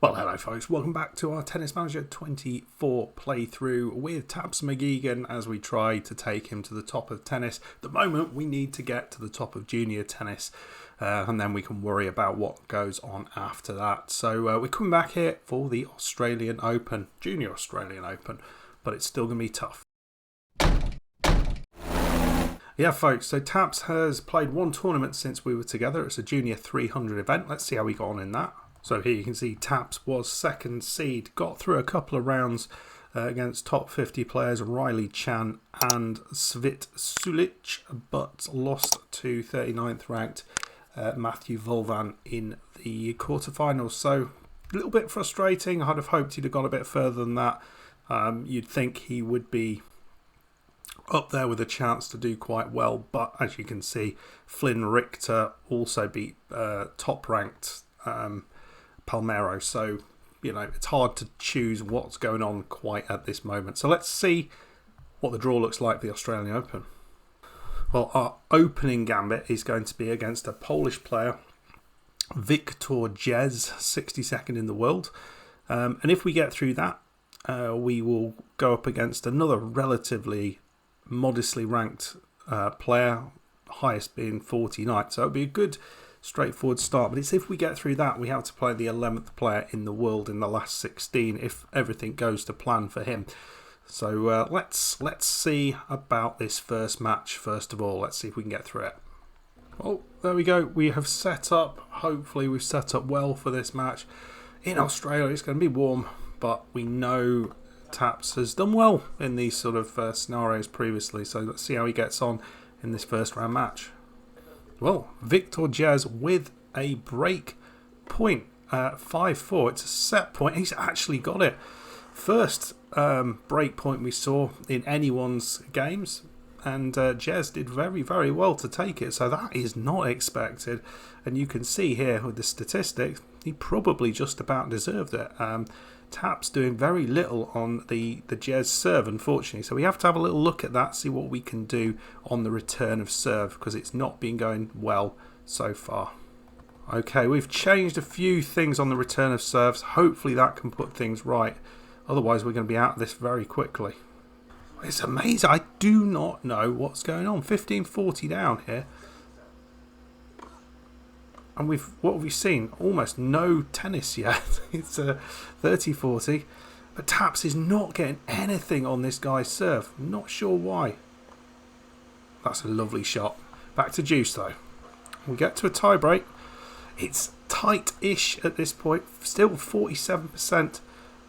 Well, hello folks, welcome back to our Tennis Manager 24 playthrough with Taps McGeegan as we try to take him to the top of tennis. At the moment we need to get to the top of junior tennis and then we can worry about what goes on after that. So we're coming back here for the Australian Open, Junior Australian Open, but it's still going to be tough. Yeah folks, so Taps has played one tournament since we were together. It's a Junior 300 event. Let's see how we got on in that. So here you can see Taps was second seed, got through a couple of rounds against top 50 players Riley Chan and Svit Sulic, but lost to 39th ranked Matthew Volvan in the quarterfinals. So a little bit frustrating. I'd have hoped he'd have got a bit further than that. You'd think he would be up there with a chance to do quite well, but as you can see, Flynn Richter also beat top ranked Palmero, so you know it's hard to choose what's going on quite at this moment. So let's see what the draw looks like for the Australian Open. Well, our opening gambit is going to be against a Polish player, Wiktor Jez, 62nd in the world, and if we get through that, we will go up against another relatively modestly ranked player, highest being 49th. So it'll be a good straightforward start, but it's if we get through that we have to play the 11th player in the world in the last 16 if everything goes to plan for him. So let's see about this first match. First of all, let's see if we can get through it. Oh, there we go. We have set up, hopefully we've set up well for this match. In Australia it's going to be warm, but we know Taps has done well in these sort of scenarios previously, so let's see how he gets on in this first round match. Well, Wiktor Jez with a break point, 5-4. It's a set point. He's actually got it. First break point we saw in anyone's games, and Jez did very, very well to take it. So that is not expected. And you can see here with the statistics, he probably just about deserved it. Taps doing very little on the Jez serve, unfortunately. So we have to have a little look at that, see what we can do on the return of serve, because it's not been going well so far. Okay, we've changed a few things on the return of serves. Hopefully that can put things right. Otherwise we're going to be out of this very quickly. It's amazing. I do not know what's going on. 15-40 down here. And what have we seen? Almost no tennis yet. It's 30-40. But Taps is not getting anything on this guy's serve. I'm not sure why. That's a lovely shot. Back to deuce though. We get to a tie break. It's tight-ish at this point. Still 47%.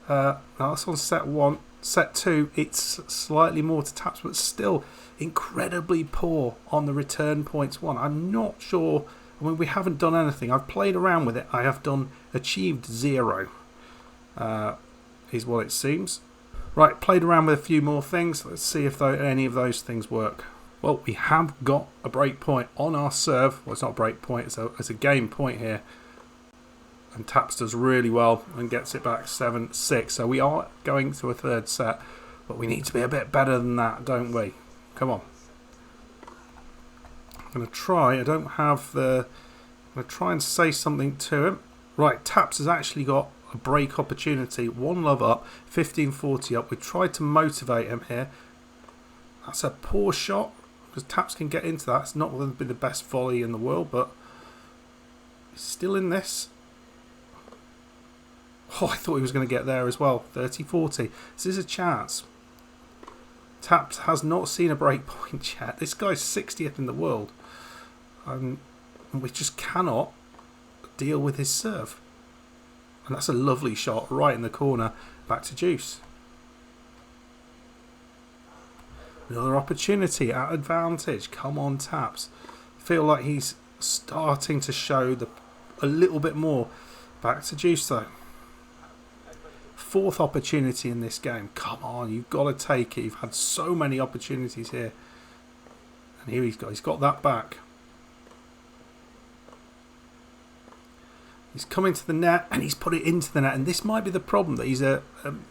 That's on set one. Set two, it's slightly more to Taps, but still incredibly poor on the return points one. I'm not sure. I mean, we haven't done anything. I've played around with it. I have achieved 0, is what it seems. Right, played around with a few more things. Let's see if any of those things work. Well, we have got a break point on our serve. Well, it's not a break point. It's a game point here. And Taps does really well and gets it back 7-6. So we are going to a third set, but we need to be a bit better than that, don't we? Come on. I'm going to try. I don't have the... I'm going to try and say something to him. Right, Taps has actually got a break opportunity. 1-love up, 15-40 up. We tried to motivate him here. That's a poor shot because Taps can get into that. It's not going to be the best volley in the world, but he's still in this. Oh, I thought he was going to get there as well. 30-40. This is a chance. Taps has not seen a break point yet. This guy's 60th in the world. And we just cannot deal with his serve. And that's a lovely shot right in the corner. Back to deuce. Another opportunity at advantage. Come on, Taps. Feel like he's starting to show a little bit more. Back to deuce though. Fourth opportunity in this game. Come on, you've got to take it. You've had so many opportunities here. And here he's got that back. He's coming to the net and he's put it into the net. And this might be the problem, that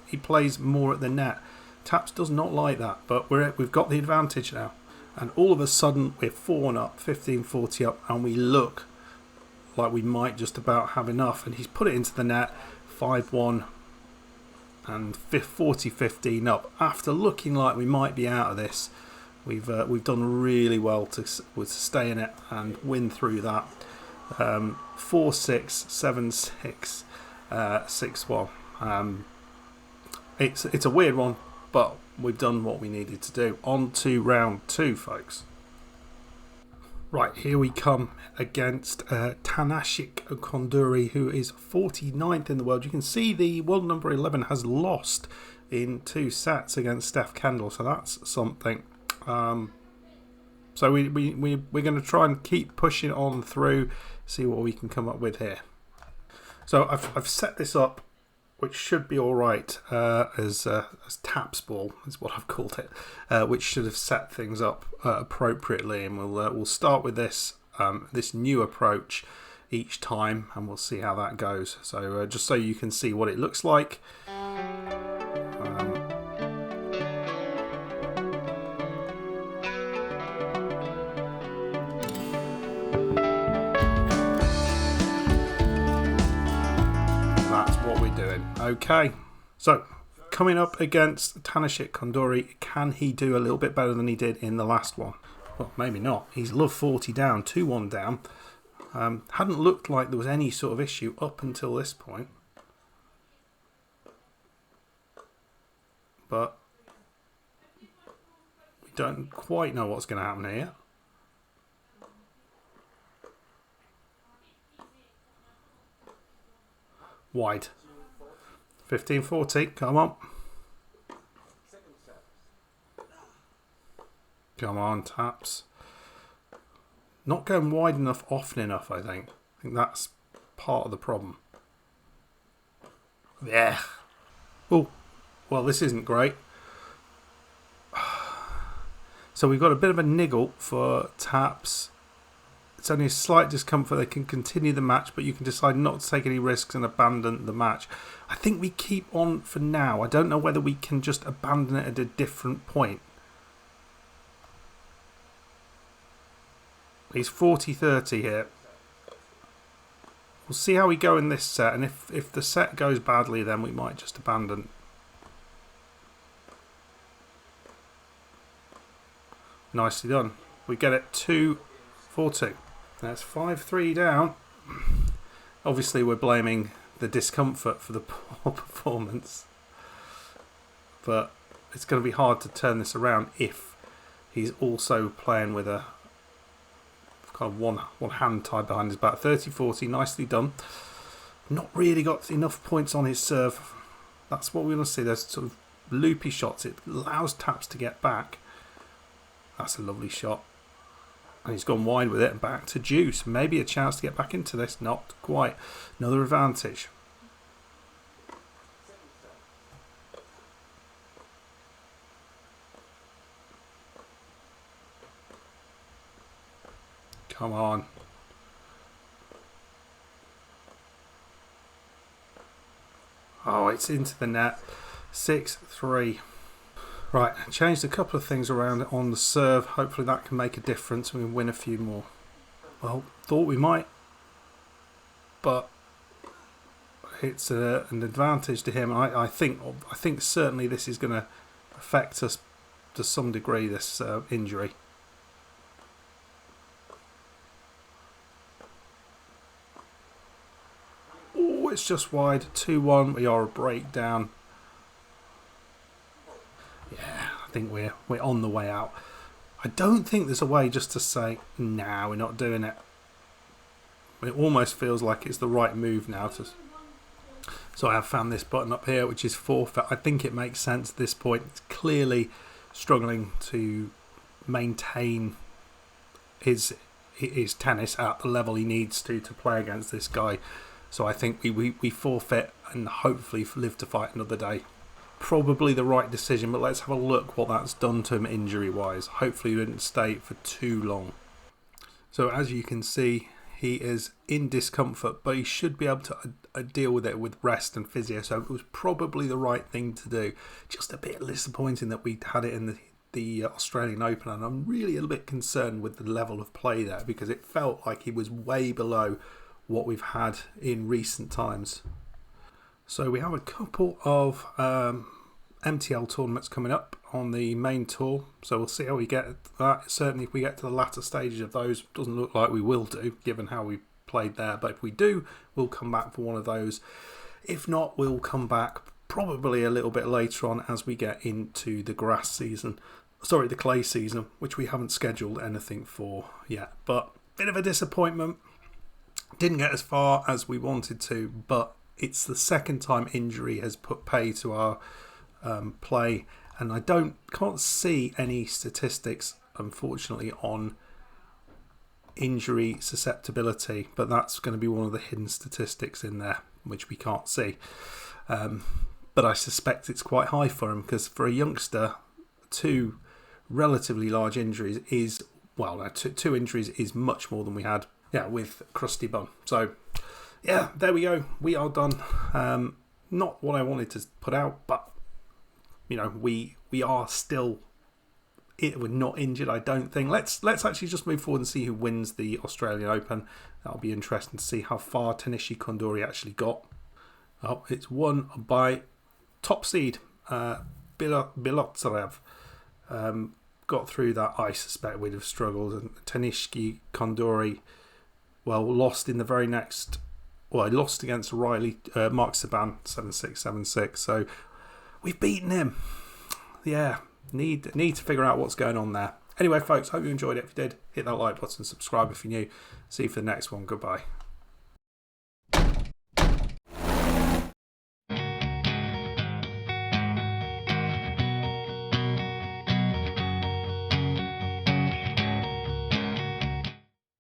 he plays more at the net. Taps does not like that, but we've got the advantage now. And all of a sudden we're 4-1 up, 15-40 up, and we look like we might just about have enough. And he's put it into the net. 5-1 and 40-15 up. After looking like we might be out of this, we've done really well to stay in it and win through that. 4-6, 7-6, 6-1. It's a weird one, but we've done what we needed to do. On to round 2, folks. Right, here we come against Tanashik Konduri, who is 49th in the world. You can see the world number 11 has lost in 2 sets against Steph Kendall, so that's something. So we're going to try and keep pushing on through, see what we can come up with here. So I've set this up, which should be all right, as Taps ball is what I've called it, which should have set things up appropriately, and we'll start with this new approach each time, and we'll see how that goes. So just so you can see what it looks like. Okay, so coming up against Tanashik Konduri, can he do a little bit better than he did in the last one? Well, maybe not. He's love 40 down, 2-1 down. Hadn't looked like there was any sort of issue up until this point. But we don't quite know what's going to happen here. Wide. 15-40, come on. Come on, Taps. Not going wide enough often enough, I think. I think that's part of the problem. Yeah. Oh, well, this isn't great. So we've got a bit of a niggle for Taps. It's only a slight discomfort. They can continue the match, but you can decide not to take any risks and abandon the match. I think we keep on for now. I don't know whether we can just abandon it at a different point. He's 40-30 here. We'll see how we go in this set, and if the set goes badly, then we might just abandon. Nicely done. We get it 2-4-2. That's 5-3 down. Obviously, we're blaming the discomfort for the poor performance, but it's going to be hard to turn this around if he's also playing with a kind of one hand tied behind his back. 30-40, nicely done. Not really got enough points on his serve. That's what we want to see. There's sort of loopy shots. It allows Taps to get back. That's a lovely shot. And he's gone wide with it and back to deuce. Maybe a chance to get back into this. Not quite. Another advantage. Come on. Oh, it's into the net. 6-3. Right, changed a couple of things around on the serve. Hopefully that can make a difference and we can win a few more. Well, thought we might, but it's an advantage to him. I think certainly this is going to affect us to some degree, this injury. Oh, it's just wide. 2-1. We are a breakdown. Yeah, I think we're on the way out. I don't think there's a way just to say, nah, we're not doing it. It almost feels like it's the right move now. So I have found this button up here, which is forfeit. I think it makes sense at this point. It's clearly struggling to maintain his tennis at the level he needs to play against this guy. So I think we forfeit and hopefully live to fight another day. Probably the right decision, but let's have a look what that's done to him injury-wise. Hopefully he didn't stay for too long. So as you can see, he is in discomfort, but he should be able to deal with it with rest and physio, so it was probably the right thing to do. Just a bit disappointing that we had it in the Australian Open, and I'm really a little bit concerned with the level of play there, because it felt like he was way below what we've had in recent times. So we have a couple of MTL tournaments coming up on the main tour, so we'll see how we get that. Certainly if we get to the latter stages of those, doesn't look like we will do given how we played there, but if we do, we'll come back for one of those. If not, we'll come back probably a little bit later on as we get into the grass season, sorry, the clay season, which we haven't scheduled anything for yet. But bit of a disappointment, didn't get as far as we wanted to, but it's the second time injury has put pay to our play, and I can't see any statistics unfortunately on injury susceptibility, but that's going to be one of the hidden statistics in there which we can't see, but I suspect it's quite high for him, because for a youngster, two relatively large injuries is, well, two injuries is much more than we had with Krusty Bum. So yeah, there we go, we are done. Not what I wanted to put out, but you know, we are still, we're not injured, I don't think. Let's actually just move forward and see who wins the Australian Open. That'll be interesting to see how far Tanishi Kondori actually got. Oh, it's won by top seed Bilotsarev. Got through that. I suspect we'd have struggled. And Tanishi Kondori, well, lost in the very next. Well, he lost against Mark Saban 7-6, 7-6. So we've beaten him. Yeah, need to figure out what's going on there. Anyway, folks, hope you enjoyed it. If you did, hit that like button, subscribe if you're new. See you for the next one. Goodbye.